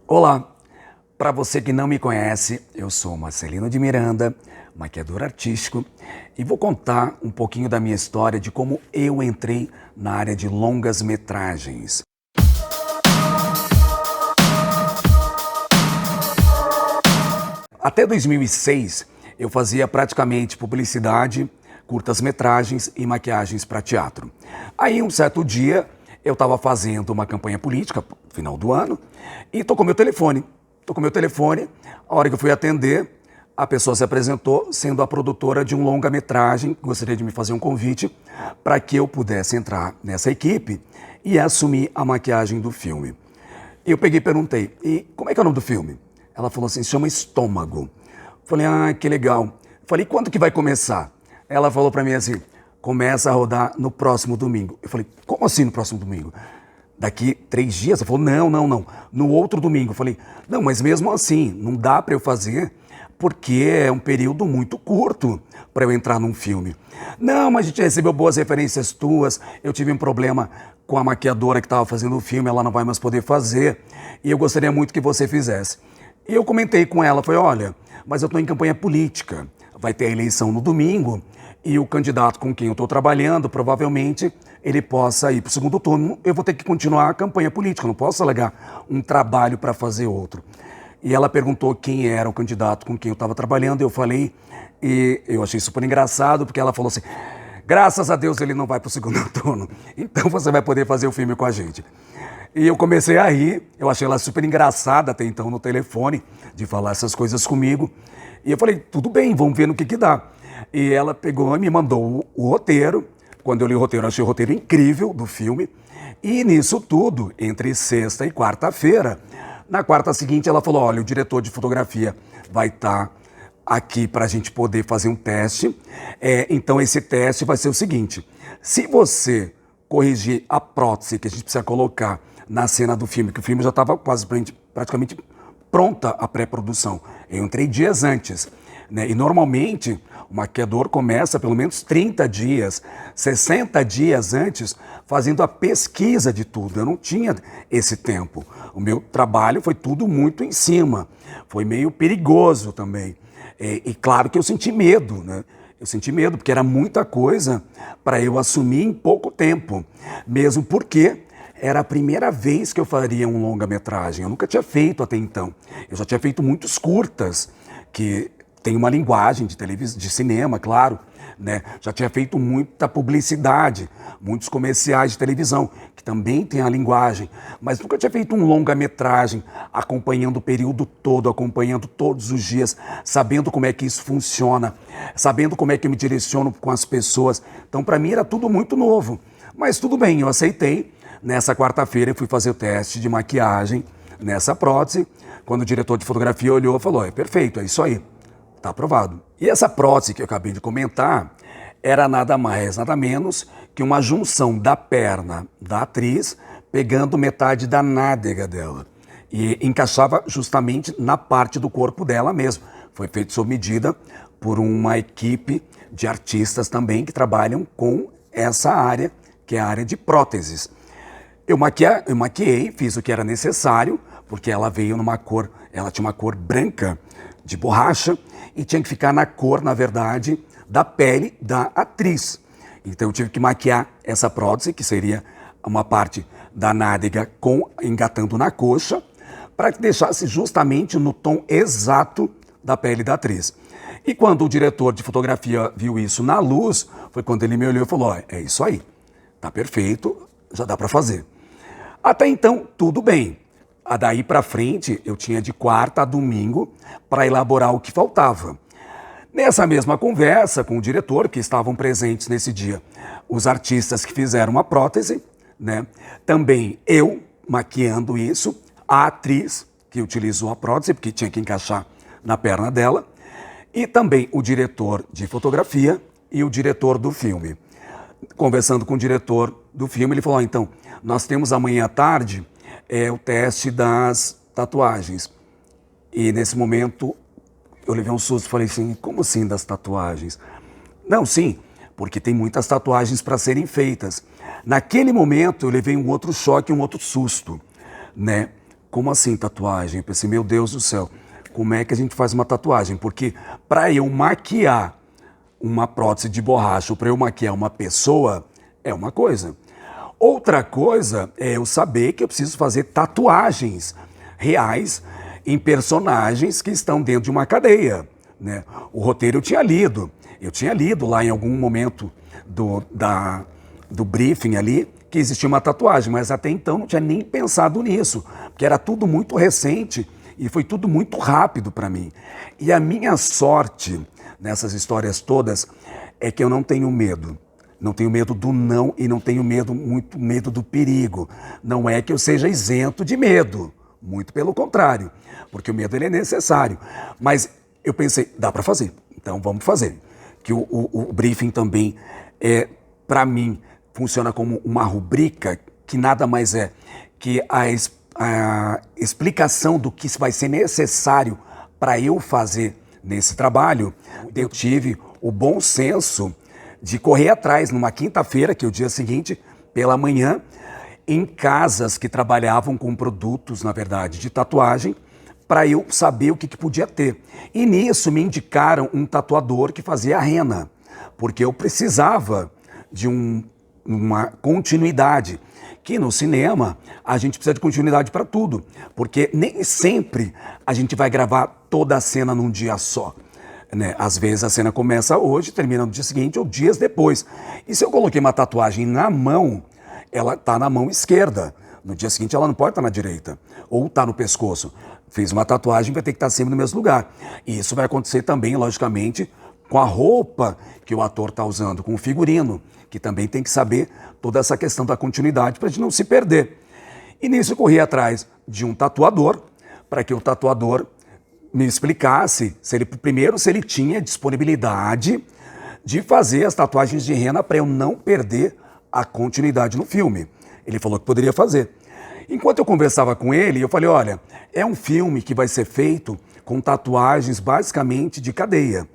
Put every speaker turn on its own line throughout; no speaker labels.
Olá, para você que não me conhece, eu sou Marcelino de Miranda, maquiador artístico, e vou contar um pouquinho da minha história de como eu entrei na área de longas metragens. Até 2006, eu fazia praticamente publicidade, curtas-metragens e maquiagens para teatro. Aí, um certo dia, eu estava fazendo uma campanha política, final do ano, e tocou meu telefone. A hora que eu fui atender, a pessoa se apresentou sendo a produtora de um longa-metragem, gostaria de me fazer um convite para que eu pudesse entrar nessa equipe e assumir a maquiagem do filme. Eu peguei e perguntei, e como é que é o nome do filme? Ela falou assim, se chama Estômago. Falei, que legal. Falei, quando que vai começar? Ela falou para mim assim, começa a rodar no próximo domingo. Eu falei, como assim no próximo domingo? Daqui 3 dias? Ela falou, não, no outro domingo. Eu falei, não, mas mesmo assim, não dá para eu fazer, porque é um período muito curto para eu entrar num filme. Não, mas a gente recebeu boas referências tuas, eu tive um problema com a maquiadora que estava fazendo o filme, ela não vai mais poder fazer, e eu gostaria muito que você fizesse. E eu comentei com ela, falei, olha, mas eu estou em campanha política, vai ter a eleição no domingo, e o candidato com quem eu estou trabalhando, provavelmente, ele possa ir para o segundo turno, eu vou ter que continuar a campanha política, não posso alegar um trabalho para fazer outro. E ela perguntou quem era o candidato com quem eu estava trabalhando, eu falei, e eu achei super engraçado, porque ela falou assim, graças a Deus ele não vai para o segundo turno, então você vai poder fazer o filme com a gente. E eu comecei a rir, eu achei ela super engraçada até então no telefone, de falar essas coisas comigo. E eu falei, tudo bem, vamos ver no que dá. E ela pegou e me mandou o roteiro. Quando eu li o roteiro, eu achei o roteiro incrível do filme. E nisso tudo, entre sexta e quarta-feira, na quarta seguinte ela falou, olha, o diretor de fotografia vai estar aqui para a gente poder fazer um teste. Então esse teste vai ser o seguinte, se você corrigir a prótese que a gente precisa colocar na cena do filme, que o filme já estava praticamente pronta a pré-produção. Eu entrei dias antes, né? E normalmente o maquiador começa pelo menos 30 dias, 60 dias antes, fazendo a pesquisa de tudo. Eu não tinha esse tempo. O meu trabalho foi tudo muito em cima. Foi meio perigoso também. E claro que eu senti medo, né? Eu senti medo, porque era muita coisa para eu assumir em pouco tempo. Mesmo porque era a primeira vez que eu faria um longa-metragem. Eu nunca tinha feito até então. Eu já tinha feito muitos curtas, que tem uma linguagem de cinema, claro, né? Já tinha feito muita publicidade, muitos comerciais de televisão, que também tem a linguagem. Mas nunca tinha feito um longa-metragem, acompanhando o período todo, acompanhando todos os dias, sabendo como é que isso funciona, sabendo como é que eu me direciono com as pessoas. Então, para mim, era tudo muito novo. Mas tudo bem, eu aceitei. Nessa quarta-feira eu fui fazer o teste de maquiagem nessa prótese. Quando o diretor de fotografia olhou, falou, é perfeito, é isso aí, tá aprovado. E essa prótese que eu acabei de comentar era nada mais, nada menos que uma junção da perna da atriz pegando metade da nádega dela. E encaixava justamente na parte do corpo dela mesmo. Foi feito sob medida por uma equipe de artistas também que trabalham com essa área, que é a área de próteses. Eu maquiei, fiz o que era necessário, porque ela veio numa cor, ela tinha uma cor branca de borracha e tinha que ficar na cor, na verdade, da pele da atriz. Então eu tive que maquiar essa prótese, que seria uma parte da nádega engatando na coxa, para que deixasse justamente no tom exato da pele da atriz. E quando o diretor de fotografia viu isso na luz, foi quando ele me olhou e falou, é isso aí, tá perfeito, já dá para fazer. Até então, tudo bem. Daí para frente, eu tinha de quarta a domingo para elaborar o que faltava. Nessa mesma conversa com o diretor, que estavam presentes nesse dia, os artistas que fizeram a prótese, né? Também eu maquiando isso, a atriz que utilizou a prótese, porque tinha que encaixar na perna dela, e também o diretor de fotografia e o diretor do filme. Conversando com o diretor do filme, ele falou, então, nós temos amanhã à tarde o teste das tatuagens. E nesse momento eu levei um susto e falei assim, como assim das tatuagens? Não, sim, porque tem muitas tatuagens para serem feitas. Naquele momento eu levei um outro choque, um outro susto, né? como assim tatuagem? Eu pensei, meu Deus do céu, como é que a gente faz uma tatuagem? Porque para eu maquiar uma prótese de borracha ou para eu maquiar uma pessoa é uma coisa. Outra coisa é eu saber que eu preciso fazer tatuagens reais em personagens que estão dentro de uma cadeia, né? O roteiro eu tinha lido lá em algum momento do briefing ali que existia uma tatuagem, mas até então não tinha nem pensado nisso, porque era tudo muito recente e foi tudo muito rápido para mim. E a minha sorte nessas histórias todas é que eu não tenho medo. Não tenho medo do não e não tenho muito medo do perigo. Não é que eu seja isento de medo, muito pelo contrário, porque o medo ele é necessário. Mas eu pensei, dá para fazer, então vamos fazer. Que o briefing também, para mim, funciona como uma rubrica que nada mais é que a explicação do que vai ser necessário para eu fazer nesse trabalho. Eu tive o bom senso de correr atrás numa quinta-feira, que é o dia seguinte, pela manhã, em casas que trabalhavam com produtos, na verdade, de tatuagem, para eu saber o que podia ter. E nisso me indicaram um tatuador que fazia a rena, porque eu precisava de uma continuidade, que no cinema a gente precisa de continuidade para tudo, porque nem sempre a gente vai gravar toda a cena num dia só. Né? Às vezes a cena começa hoje, termina no dia seguinte ou dias depois. E se eu coloquei uma tatuagem na mão, ela está na mão esquerda. No dia seguinte ela não pode estar na direita. Ou está no pescoço. Fiz uma tatuagem, vai ter que estar sempre no mesmo lugar. E isso vai acontecer também, logicamente, com a roupa que o ator está usando, com o figurino, que também tem que saber toda essa questão da continuidade para a gente não se perder. E nisso eu corri atrás de um tatuador, para que o tatuador me explicasse se ele tinha disponibilidade de fazer as tatuagens de rena para eu não perder a continuidade no filme. Ele falou que poderia fazer. Enquanto eu conversava com ele, eu falei, olha, é um filme que vai ser feito com tatuagens basicamente de cadeia.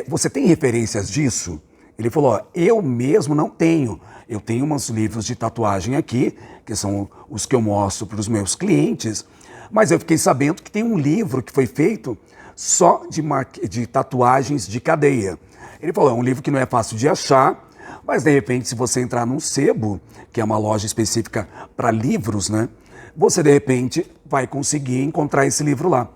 Você tem referências disso? Ele falou, ó, eu mesmo não tenho. Eu tenho uns livros de tatuagem aqui, que são os que eu mostro para os meus clientes, mas eu fiquei sabendo que tem um livro que foi feito só de tatuagens de cadeia. Ele falou, é um livro que não é fácil de achar, mas de repente se você entrar num sebo, que é uma loja específica para livros, né, você de repente vai conseguir encontrar esse livro lá.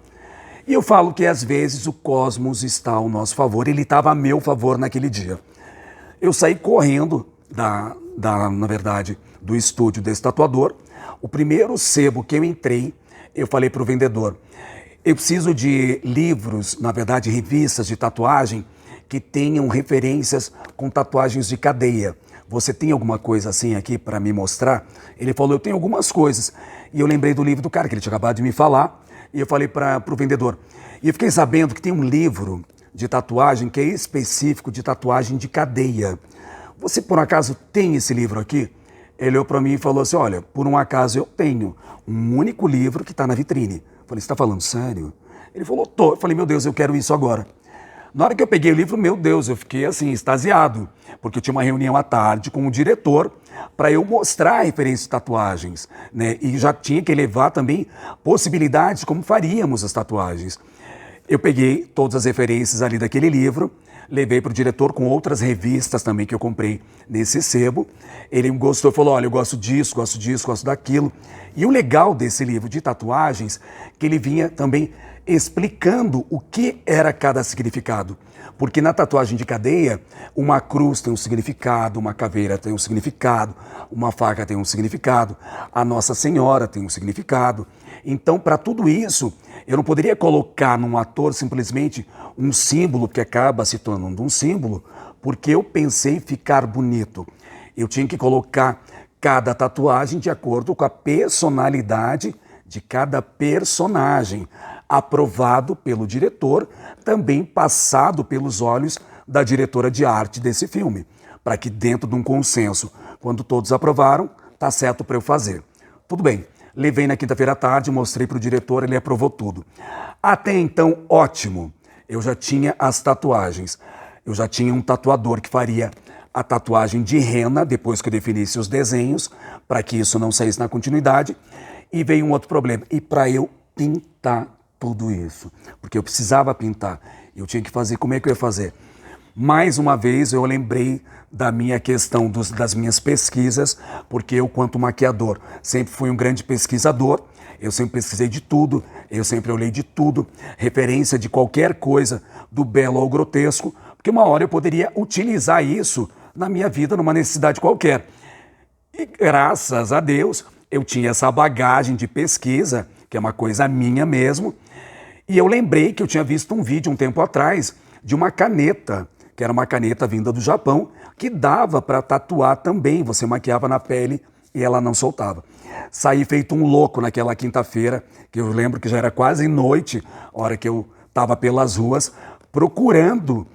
E eu falo que às vezes o cosmos está ao nosso favor, ele estava a meu favor naquele dia. Eu saí correndo na verdade, do estúdio desse tatuador. O primeiro sebo que eu entrei, eu falei para o vendedor, eu preciso de livros, na verdade revistas de tatuagem, que tenham referências com tatuagens de cadeia. Você tem alguma coisa assim aqui para me mostrar? Ele falou, eu tenho algumas coisas. E eu lembrei do livro do cara, que ele tinha acabado de me falar, e eu falei para o vendedor. E eu fiquei sabendo que tem um livro de tatuagem que é específico de tatuagem de cadeia. Você por acaso tem esse livro aqui? Ele olhou para mim e falou assim, olha, por um acaso eu tenho um único livro que está na vitrine. Eu falei, você está falando sério? Ele falou, tô. Eu falei, meu Deus, eu quero isso agora. Na hora que eu peguei o livro, meu Deus, eu fiquei assim, extasiado, porque eu tinha uma reunião à tarde com o diretor para eu mostrar a referência de tatuagens, né? E já tinha que levar também possibilidades como faríamos as tatuagens. Eu peguei todas as referências ali daquele livro, levei para o diretor com outras revistas também que eu comprei nesse sebo. Ele gostou, falou, olha, eu gosto disso, gosto daquilo. E o legal desse livro de tatuagens, que ele vinha também explicando o que era cada significado. Porque na tatuagem de cadeia, uma cruz tem um significado, uma caveira tem um significado, uma faca tem um significado, a Nossa Senhora tem um significado. Então, para tudo isso, eu não poderia colocar num ator simplesmente um símbolo, que acaba se tornando um símbolo, porque eu pensei ficar bonito. Eu tinha que colocar cada tatuagem de acordo com a personalidade de cada personagem, aprovado pelo diretor, também passado pelos olhos da diretora de arte desse filme, para que dentro de um consenso, quando todos aprovaram, tá certo para eu fazer. Tudo bem, levei na quinta-feira à tarde, mostrei para o diretor, ele aprovou tudo. Até então, ótimo, eu já tinha as tatuagens, eu já tinha um tatuador que faria a tatuagem de rena, depois que eu definisse os desenhos, para que isso não saísse na continuidade. E veio um outro problema. E para eu pintar tudo isso, porque eu precisava pintar, eu tinha que fazer, como é que eu ia fazer? Mais uma vez eu lembrei da minha questão das minhas pesquisas, porque eu, quanto maquiador, sempre fui um grande pesquisador, eu sempre pesquisei de tudo, eu sempre olhei de tudo, referência de qualquer coisa, do belo ao grotesco, porque uma hora eu poderia utilizar isso na minha vida, numa necessidade qualquer. E graças a Deus, eu tinha essa bagagem de pesquisa, que é uma coisa minha mesmo, e eu lembrei que eu tinha visto um vídeo um tempo atrás de uma caneta, que era uma caneta vinda do Japão, que dava para tatuar também. Você maquiava na pele e ela não soltava. Saí feito um louco naquela quinta-feira, que eu lembro que já era quase noite, hora que eu estava pelas ruas, procurando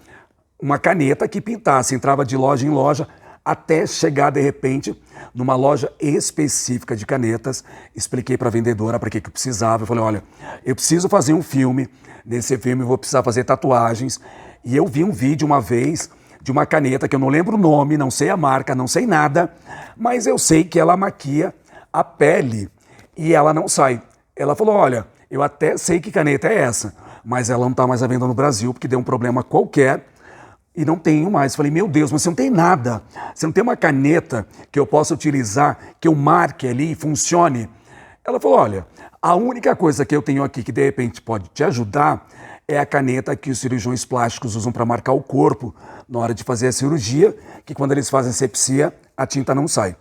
uma caneta que pintasse. Entrava de loja em loja, até chegar, de repente, numa loja específica de canetas. Expliquei para a vendedora para que eu precisava. Eu falei, olha, eu preciso fazer um filme. Nesse filme eu vou precisar fazer tatuagens. E eu vi um vídeo uma vez de uma caneta que eu não lembro o nome, não sei a marca, não sei nada, mas eu sei que ela maquia a pele e ela não sai. Ela falou, olha, eu até sei que caneta é essa, mas ela não está mais à venda no Brasil porque deu um problema qualquer e não tenho mais. Falei, meu Deus, mas você não tem nada. Você não tem uma caneta que eu possa utilizar, que eu marque ali e funcione? Ela falou, olha, a única coisa que eu tenho aqui que de repente pode te ajudar é a caneta que os cirurgiões plásticos usam para marcar o corpo na hora de fazer a cirurgia, que quando eles fazem asepsia, a tinta não sai.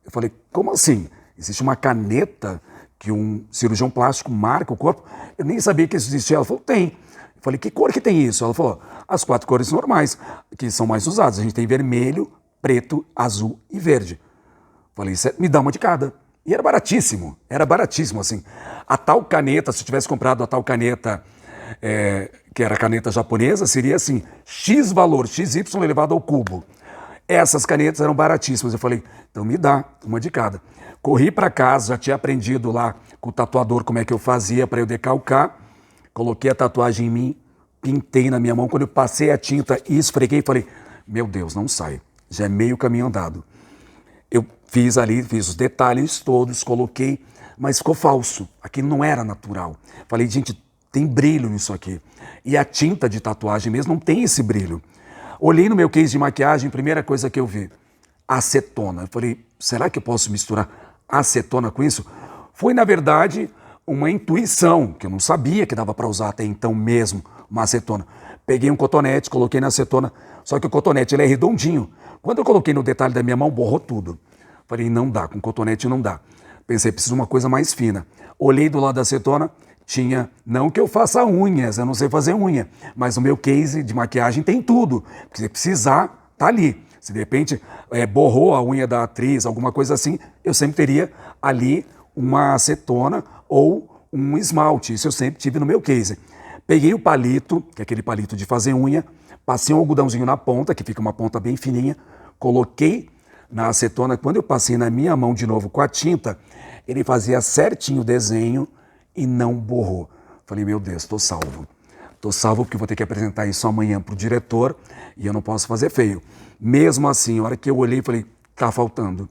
Eu falei, como assim? Existe uma caneta que um cirurgião plástico marca o corpo? Eu nem sabia que isso existia. Ela falou, tem. Eu falei, que cor que tem isso? Ela falou, as 4 cores normais, que são mais usadas. A gente tem vermelho, preto, azul e verde. Eu falei, me dá uma de cada. E era baratíssimo assim. A tal caneta, se eu tivesse comprado a tal caneta, que era caneta japonesa, seria assim, X valor, XY elevado ao cubo. Essas canetas eram baratíssimas. Eu falei, então me dá uma de cada. Corri para casa, já tinha aprendido lá com o tatuador como é que eu fazia para eu decalcar. Coloquei a tatuagem em mim, pintei na minha mão. Quando eu passei a tinta e esfreguei, falei, meu Deus, não sai. Já é meio caminho andado. Eu fiz os detalhes todos, coloquei, mas ficou falso. Aquilo não era natural. Falei, gente, tem brilho nisso aqui. E a tinta de tatuagem mesmo não tem esse brilho. Olhei no meu case de maquiagem, primeira coisa que eu vi, acetona. Eu falei, será que eu posso misturar acetona com isso? Foi, na verdade, uma intuição, que eu não sabia que dava para usar até então mesmo uma acetona. Peguei um cotonete, coloquei na acetona, só que o cotonete ele é redondinho. Quando eu coloquei no detalhe da minha mão, borrou tudo. Falei, não dá, com cotonete não dá. Pensei, preciso de uma coisa mais fina. Olhei do lado da acetona, tinha, não que eu faça unhas, eu não sei fazer unha, mas o meu case de maquiagem tem tudo. Se precisar, tá ali. Se de repente borrou a unha da atriz, alguma coisa assim, eu sempre teria ali uma acetona ou um esmalte. Isso eu sempre tive no meu case. Peguei o palito, que é aquele palito de fazer unha, passei um algodãozinho na ponta, que fica uma ponta bem fininha, coloquei na acetona. Quando eu passei na minha mão de novo com a tinta, ele fazia certinho o desenho e não borrou. Falei, meu Deus, estou salvo. Estou salvo porque vou ter que apresentar isso amanhã para o diretor e eu não posso fazer feio. Mesmo assim, a hora que eu olhei, falei, tá faltando.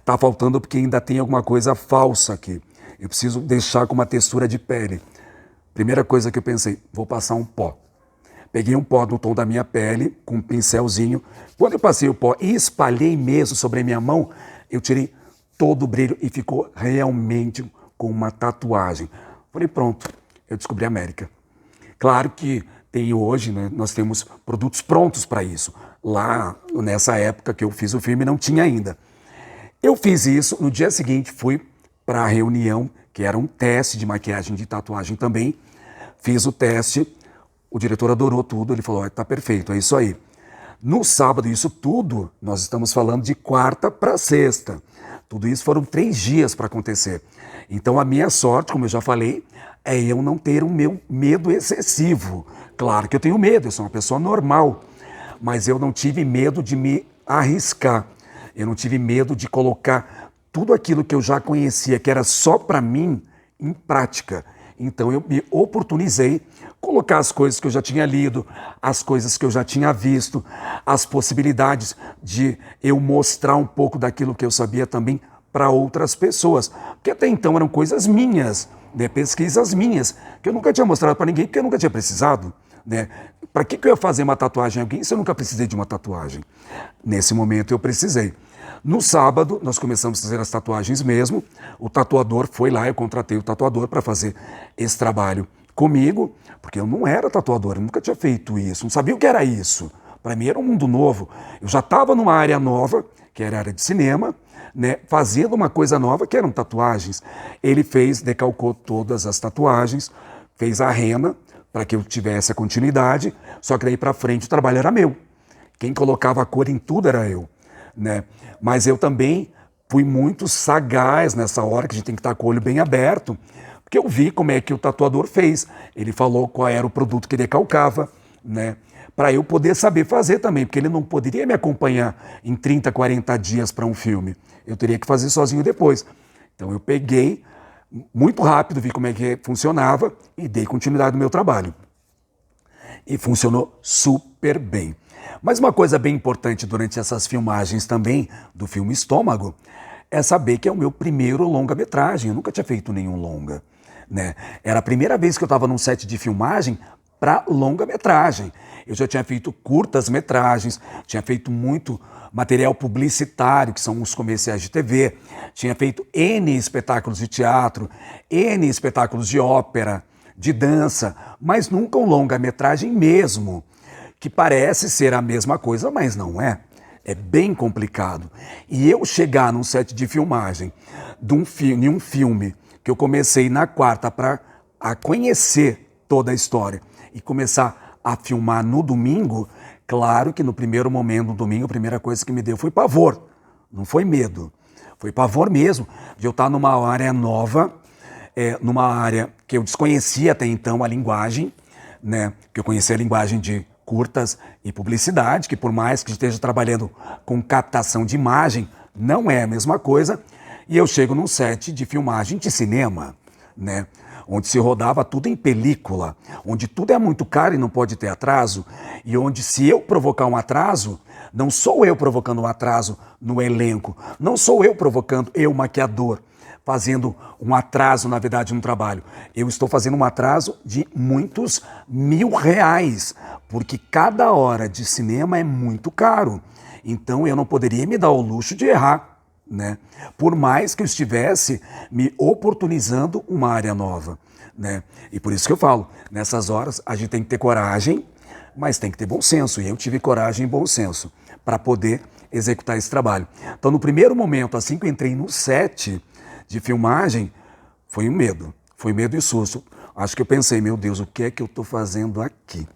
Tá faltando porque ainda tem alguma coisa falsa aqui. Eu preciso deixar com uma textura de pele. Primeira coisa que eu pensei, vou passar um pó. Peguei um pó no tom da minha pele, com um pincelzinho. Quando eu passei o pó e espalhei mesmo sobre a minha mão, eu tirei todo o brilho e ficou realmente com uma tatuagem. Falei, pronto, eu descobri a América. Claro que tem hoje, né, nós temos produtos prontos para isso. Lá, nessa época que eu fiz o filme, não tinha ainda. Eu fiz isso, no dia seguinte fui para a reunião, que era um teste de maquiagem de tatuagem também. Fiz o teste, o diretor adorou tudo, ele falou, tá perfeito, é isso aí. No sábado, isso tudo, nós estamos falando de quarta para sexta. Tudo isso foram 3 dias para acontecer. Então a minha sorte, como eu já falei, é eu não ter um meu medo excessivo. Claro que eu tenho medo, eu sou uma pessoa normal, mas eu não tive medo de me arriscar. Eu não tive medo de colocar tudo aquilo que eu já conhecia, que era só para mim, em prática. Então eu me oportunizei colocar as coisas que eu já tinha lido, as coisas que eu já tinha visto, as possibilidades de eu mostrar um pouco daquilo que eu sabia também para outras pessoas. Porque até então eram coisas minhas, né, pesquisas minhas, que eu nunca tinha mostrado para ninguém, porque eu nunca tinha precisado. Né? Para que eu ia fazer uma tatuagem em alguém se eu nunca precisei de uma tatuagem? Nesse momento eu precisei. No sábado, nós começamos a fazer as tatuagens mesmo. O tatuador foi lá, eu contratei o tatuador para fazer esse trabalho comigo, porque eu não era tatuador, eu nunca tinha feito isso, não sabia o que era isso. Para mim era um mundo novo. Eu já estava numa área nova, que era a área de cinema, né, fazendo uma coisa nova, que eram tatuagens. Ele decalcou todas as tatuagens, fez a rena para que eu tivesse a continuidade, só que daí para frente o trabalho era meu. Quem colocava a cor em tudo era eu. Né? Mas eu também fui muito sagaz nessa hora, que a gente tem que estar com o olho bem aberto, porque eu vi como é que o tatuador fez. Ele falou qual era o produto que ele calcava, né? Para eu poder saber fazer também, porque ele não poderia me acompanhar em 30, 40 dias para um filme. Eu teria que fazer sozinho depois. Então eu peguei, muito rápido, vi como é que funcionava e dei continuidade no meu trabalho. E funcionou super bem. Mas uma coisa bem importante durante essas filmagens também do filme Estômago é saber que é o meu primeiro longa-metragem. Eu nunca tinha feito nenhum longa. Né? Era a primeira vez que eu estava num set de filmagem para longa-metragem. Eu já tinha feito curtas-metragens, tinha feito muito material publicitário, que são os comerciais de TV, tinha feito N espetáculos de teatro, N espetáculos de ópera, de dança, mas nunca um longa-metragem mesmo, que parece ser a mesma coisa, mas não é. É bem complicado. E eu chegar num set de filmagem de um filme que eu comecei na quarta para conhecer toda a história e começar a filmar no domingo, claro que no primeiro momento, no domingo, a primeira coisa que me deu foi pavor, não foi medo. Foi pavor mesmo de eu estar numa área nova, numa área que eu desconhecia até então a linguagem, né? Que eu conhecia a linguagem de curtas e publicidade, que por mais que esteja trabalhando com captação de imagem, não é a mesma coisa. E eu chego num set de filmagem de cinema, né? Onde se rodava tudo em película, onde tudo é muito caro e não pode ter atraso, e onde se eu provocar um atraso, não sou eu provocando um atraso no elenco, não sou eu provocando, eu maquiador, fazendo um atraso, na verdade, no trabalho. Eu estou fazendo um atraso de muitos R$ 1.000, porque cada hora de cinema é muito caro. Então eu não poderia me dar o luxo de errar. Né? Por mais que eu estivesse me oportunizando uma área nova. Né? E por isso que eu falo, nessas horas a gente tem que ter coragem, mas tem que ter bom senso. E eu tive coragem e bom senso para poder executar esse trabalho. Então no primeiro momento, assim que eu entrei no set de filmagem, foi um medo. Foi medo e susto. Acho que eu pensei, meu Deus, o que é que eu estou fazendo aqui?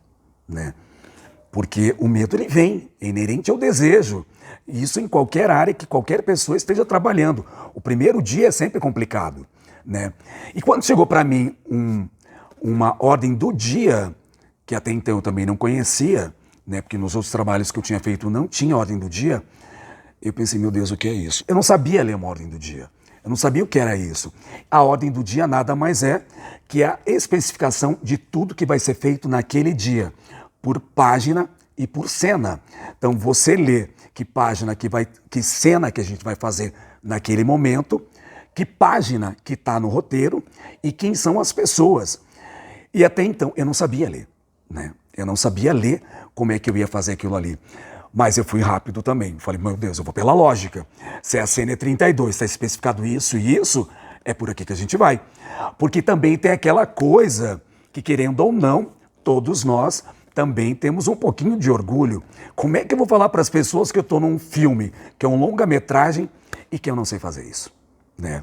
Né? Porque o medo ele vem, é inerente ao desejo. Isso em qualquer área que qualquer pessoa esteja trabalhando. O primeiro dia é sempre complicado. Né? E quando chegou para mim uma ordem do dia, que até então eu também não conhecia, né? Porque nos outros trabalhos que eu tinha feito não tinha ordem do dia, eu pensei, meu Deus, o que é isso? Eu não sabia ler uma ordem do dia. Eu não sabia o que era isso. A ordem do dia nada mais é que a especificação de tudo que vai ser feito naquele dia, por página e por cena. Então você lê que página que cena que a gente vai fazer naquele momento, que página que está no roteiro e quem são as pessoas. E até então eu não sabia ler, né? Eu não sabia ler como é que eu ia fazer aquilo ali. Mas eu fui rápido também. Falei, meu Deus, eu vou pela lógica. Se a cena é 32, está especificado isso e isso, é por aqui que a gente vai. Porque também tem aquela coisa que, querendo ou não, todos nós também temos um pouquinho de orgulho. Como é que eu vou falar para as pessoas que eu estou num filme, que é um longa-metragem, e que eu não sei fazer isso? Né?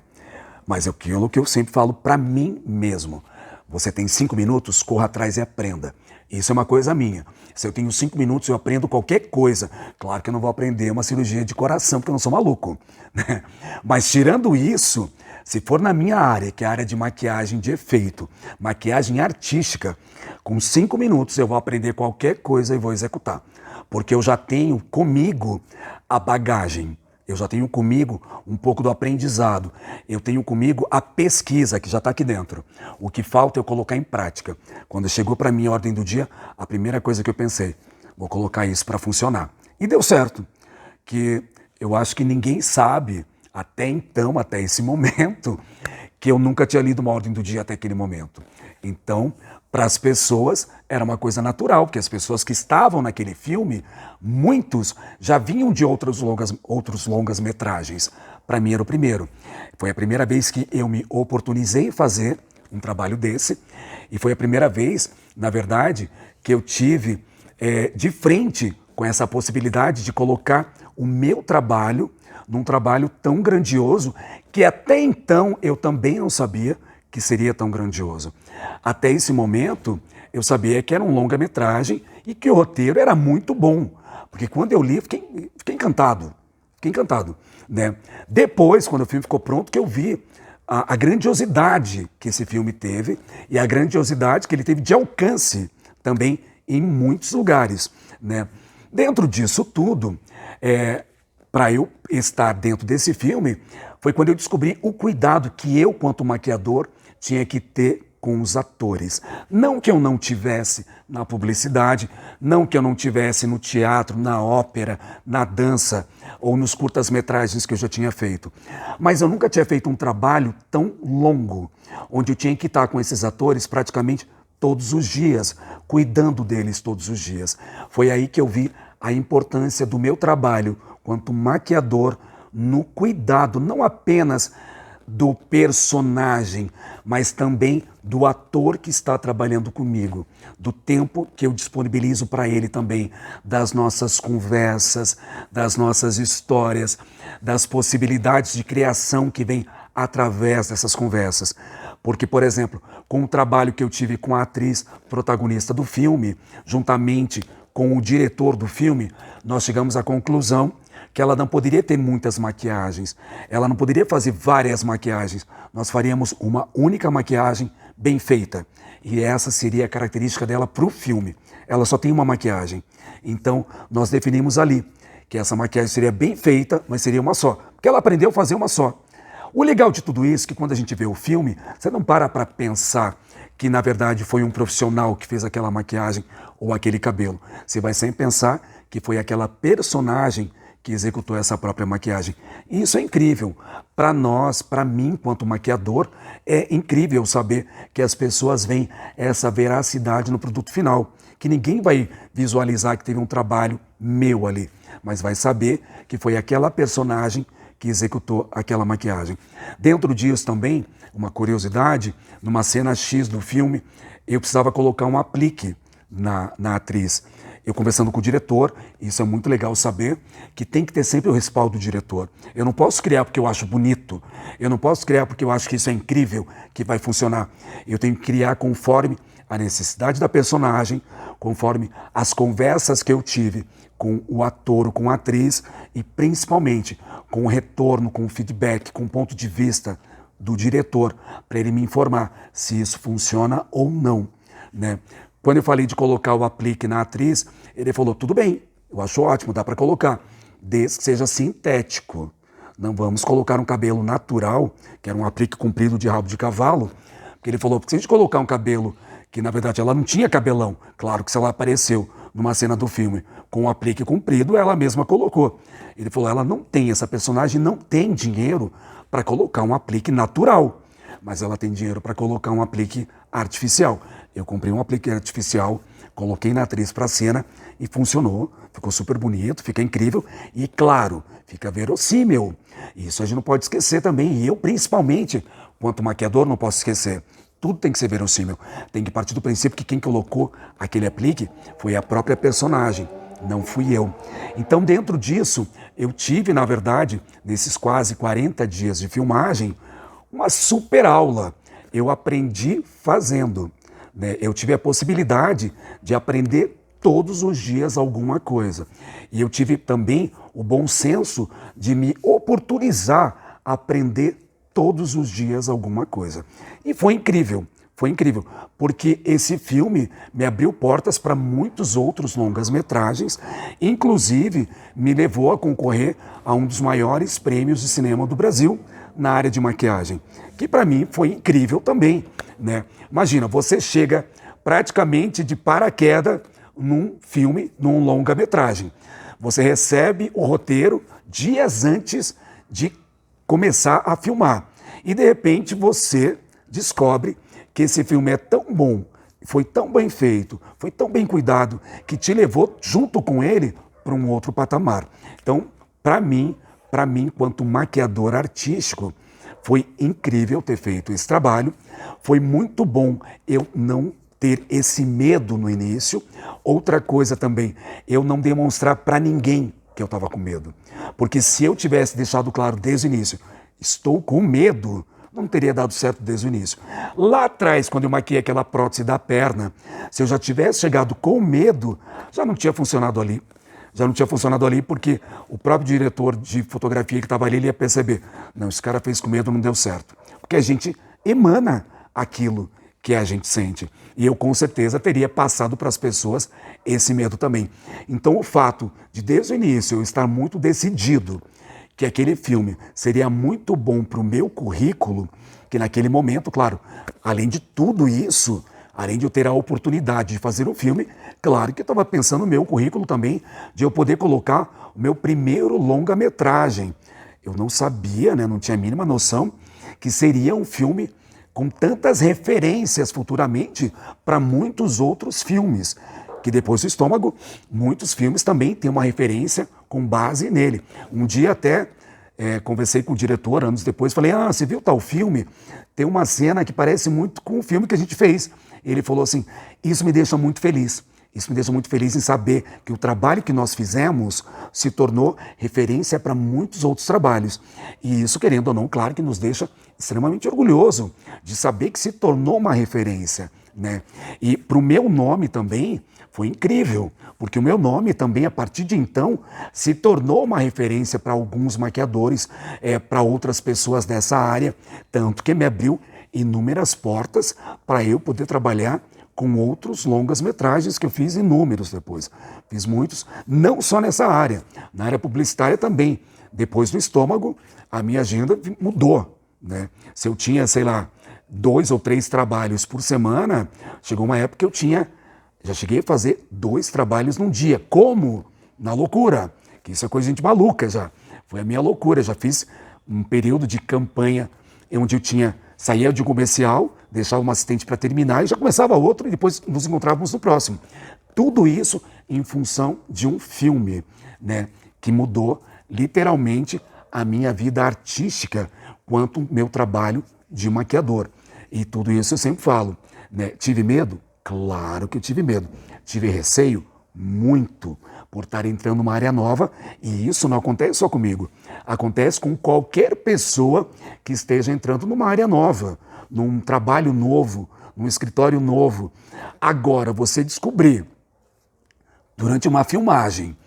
Mas é aquilo que eu sempre falo para mim mesmo. Você tem 5 minutos, corra atrás e aprenda. Isso é uma coisa minha. Se eu tenho 5 minutos, eu aprendo qualquer coisa. Claro que eu não vou aprender uma cirurgia de coração, porque eu não sou maluco. Né? Mas tirando isso, se for na minha área, que é a área de maquiagem de efeito, maquiagem artística, com 5 minutos eu vou aprender qualquer coisa e vou executar. Porque eu já tenho comigo a bagagem. Eu já tenho comigo um pouco do aprendizado. Eu tenho comigo a pesquisa que já está aqui dentro. O que falta é eu colocar em prática. Quando chegou para mim a ordem do dia, a primeira coisa que eu pensei, vou colocar isso para funcionar. E deu certo. Que eu acho que ninguém sabe até então, até esse momento, que eu nunca tinha lido uma ordem do dia até aquele momento. Então, para as pessoas era uma coisa natural, porque as pessoas que estavam naquele filme, muitos já vinham de outros longas-metragens. Para mim era o primeiro. Foi a primeira vez que eu me oportunizei fazer um trabalho desse, e foi a primeira vez, na verdade, que eu tive de frente com essa possibilidade de colocar o meu trabalho num trabalho tão grandioso que até então eu também não sabia que seria tão grandioso. Até esse momento eu sabia que era um longa-metragem e que o roteiro era muito bom, porque quando eu li fiquei encantado, né? Depois, quando o filme ficou pronto, que eu vi a grandiosidade que esse filme teve e a grandiosidade que ele teve de alcance também em muitos lugares, né? Dentro disso tudo, para eu estar dentro desse filme, foi quando eu descobri o cuidado que eu, quanto maquiador, tinha que ter com os atores. Não que eu não tivesse na publicidade, não que eu não tivesse no teatro, na ópera, na dança ou nos curtas-metragens que eu já tinha feito. Mas eu nunca tinha feito um trabalho tão longo, onde eu tinha que estar com esses atores praticamente todos os dias, cuidando deles todos os dias. Foi aí que eu vi a importância do meu trabalho quanto maquiador no cuidado, não apenas do personagem, mas também do ator que está trabalhando comigo, do tempo que eu disponibilizo para ele também, das nossas conversas, das nossas histórias, das possibilidades de criação que vem através dessas conversas. Porque, por exemplo, com o trabalho que eu tive com a atriz protagonista do filme, juntamente com o diretor do filme, nós chegamos à conclusão que ela não poderia ter muitas maquiagens, ela não poderia fazer várias maquiagens, nós faríamos uma única maquiagem bem feita. E essa seria a característica dela para o filme. Ela só tem uma maquiagem. Então, nós definimos ali que essa maquiagem seria bem feita, mas seria uma só. Porque ela aprendeu a fazer uma só. O legal de tudo isso é que quando a gente vê o filme, você não para pensar que na verdade foi um profissional que fez aquela maquiagem ou aquele cabelo. Você vai sempre pensar que foi aquela personagem que executou essa própria maquiagem. E isso é incrível. Para nós, para mim, enquanto maquiador, é incrível saber que as pessoas veem essa veracidade no produto final. Que ninguém vai visualizar que teve um trabalho meu ali, mas vai saber que foi aquela personagem que executou aquela maquiagem. Dentro disso também, uma curiosidade, numa cena X do filme, eu precisava colocar um aplique na atriz. Eu conversando com o diretor, isso é muito legal saber, que tem que ter sempre o respaldo do diretor. Eu não posso criar porque eu acho bonito, eu não posso criar porque eu acho que isso é incrível, que vai funcionar. Eu tenho que criar conforme a necessidade da personagem, conforme as conversas que eu tive com o ator ou com a atriz e principalmente com o retorno, com o feedback, com o ponto de vista do diretor, para ele me informar se isso funciona ou não, né? Quando eu falei de colocar o aplique na atriz, ele falou, tudo bem, eu acho ótimo, dá para colocar, desde que seja sintético. Não vamos colocar um cabelo natural, que era um aplique comprido de rabo de cavalo, porque ele falou, porque se a gente colocar um cabelo que na verdade ela não tinha cabelão, claro que se ela apareceu numa cena do filme com um aplique comprido, ela mesma colocou. Ele falou, ela não tem, essa personagem não tem dinheiro para colocar um aplique natural, mas ela tem dinheiro para colocar um aplique artificial. Eu comprei um aplique artificial, coloquei na atriz para a cena e funcionou, ficou super bonito, fica incrível e, claro, fica verossímil. Isso a gente não pode esquecer também, e eu principalmente, quanto maquiador, não posso esquecer. Tudo tem que ser verossímil. Tem que partir do princípio que quem colocou aquele aplique foi a própria personagem, não fui eu. Então, dentro disso, eu tive, na verdade, nesses quase 40 dias de filmagem, uma super aula. Eu aprendi fazendo, né? Eu tive a possibilidade de aprender todos os dias alguma coisa. E eu tive também o bom senso de me oportunizar a aprender todos os dias alguma coisa. E foi incrível, porque esse filme me abriu portas para muitos outros longas-metragens, inclusive me levou a concorrer a um dos maiores prêmios de cinema do Brasil na área de maquiagem, que para mim foi incrível também, né? Imagina, você chega praticamente de paraquedas num filme, num longa-metragem. Você recebe o roteiro dias antes de começar a filmar. E de repente você descobre que esse filme é tão bom, foi tão bem feito, foi tão bem cuidado, que te levou junto com ele para um outro patamar. Então, para mim, quanto maquiador artístico, foi incrível ter feito esse trabalho. Foi muito bom eu não ter esse medo no início. Outra coisa também, eu não demonstrar para ninguém que eu estava com medo. Porque se eu tivesse deixado claro desde o início, estou com medo, não teria dado certo desde o início. Lá atrás, quando eu maquiei aquela prótese da perna, se eu já tivesse chegado com medo, já não tinha funcionado ali. Já não tinha funcionado ali porque o próprio diretor de fotografia que estava ali, ele ia perceber, não, esse cara fez com medo, não deu certo. Porque a gente emana aquilo que a gente sente. E eu com certeza teria passado para as pessoas esse medo também. Então o fato de desde o início eu estar muito decidido que aquele filme seria muito bom para o meu currículo, que naquele momento, claro, além de tudo isso, além de eu ter a oportunidade de fazer um filme, claro que eu estava pensando no meu currículo também, de eu poder colocar o meu primeiro longa-metragem. Eu não sabia, né, não tinha a mínima noção que seria um filme com tantas referências futuramente para muitos outros filmes. Que depois do Estômago, muitos filmes também têm uma referência com base nele. Um dia até conversei com o diretor, anos depois, falei, você viu tal filme? Tem uma cena que parece muito com o filme que a gente fez. Ele falou assim, isso me deixa muito feliz. Isso me deixa muito feliz em saber que o trabalho que nós fizemos se tornou referência para muitos outros trabalhos. E isso, querendo ou não, claro que nos deixa extremamente orgulhoso de saber que se tornou uma referência, né? E para o meu nome também foi incrível, porque o meu nome também, a partir de então, se tornou uma referência para alguns maquiadores, para outras pessoas dessa área, tanto que me abriu inúmeras portas para eu poder trabalhar com outros longas-metragens que eu fiz inúmeros depois. Fiz muitos, não só nessa área, na área publicitária também. Depois do Estômago, a minha agenda mudou, né? Se eu tinha, sei lá, 2 ou 3 trabalhos por semana, chegou uma época que eu já cheguei a fazer 2 trabalhos num dia. Como? Na loucura. Que isso é coisa de gente maluca já. Foi a minha loucura. Já fiz um período de campanha onde eu saía de um comercial, deixava um assistente para terminar e já começava outro e depois nos encontrávamos no próximo. Tudo isso em função de um filme, né, que mudou literalmente a minha vida artística quanto o meu trabalho de maquiador. E tudo isso eu sempre falo, né? Tive medo? Claro que eu tive medo. Tive receio? Muito, por estar entrando numa área nova, e isso não acontece só comigo. Acontece com qualquer pessoa que esteja entrando numa área nova, num trabalho novo, num escritório novo. Agora, você descobrir, durante uma filmagem,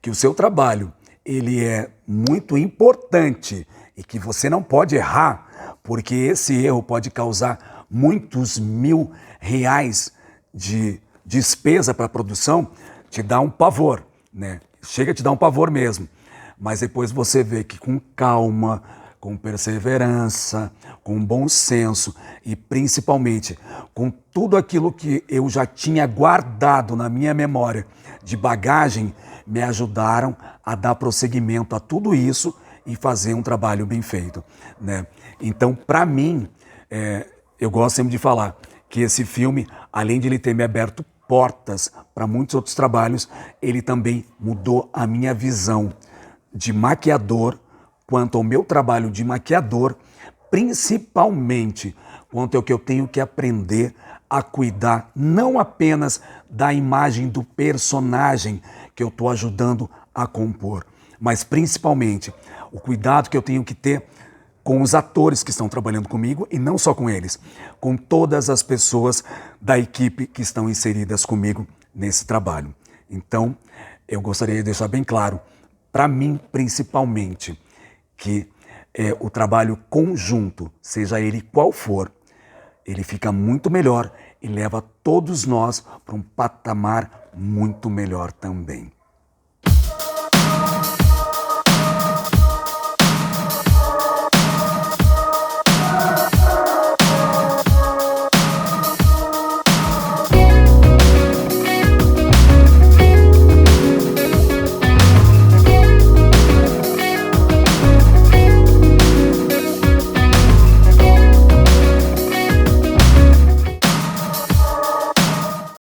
que o seu trabalho ele é muito importante e que você não pode errar, porque esse erro pode causar muitos mil reais de despesa para a produção, te dá um pavor, né? Chega a te dar um pavor mesmo. Mas depois você vê que com calma, com perseverança, com bom senso e principalmente com tudo aquilo que eu já tinha guardado na minha memória de bagagem, me ajudaram a dar prosseguimento a tudo isso e fazer um trabalho bem feito, né? Então, para mim, eu gosto sempre de falar que esse filme, além de ele ter me aberto portas para muitos outros trabalhos, ele também mudou a minha visão de maquiador quanto ao meu trabalho de maquiador, principalmente quanto ao que eu tenho que aprender a cuidar não apenas da imagem do personagem que eu estou ajudando a compor, mas principalmente o cuidado que eu tenho que ter com os atores que estão trabalhando comigo e não só com eles, com todas as pessoas da equipe que estão inseridas comigo nesse trabalho. Então, eu gostaria de deixar bem claro, para mim principalmente, que o trabalho conjunto, seja ele qual for, ele fica muito melhor e leva todos nós para um patamar muito melhor também.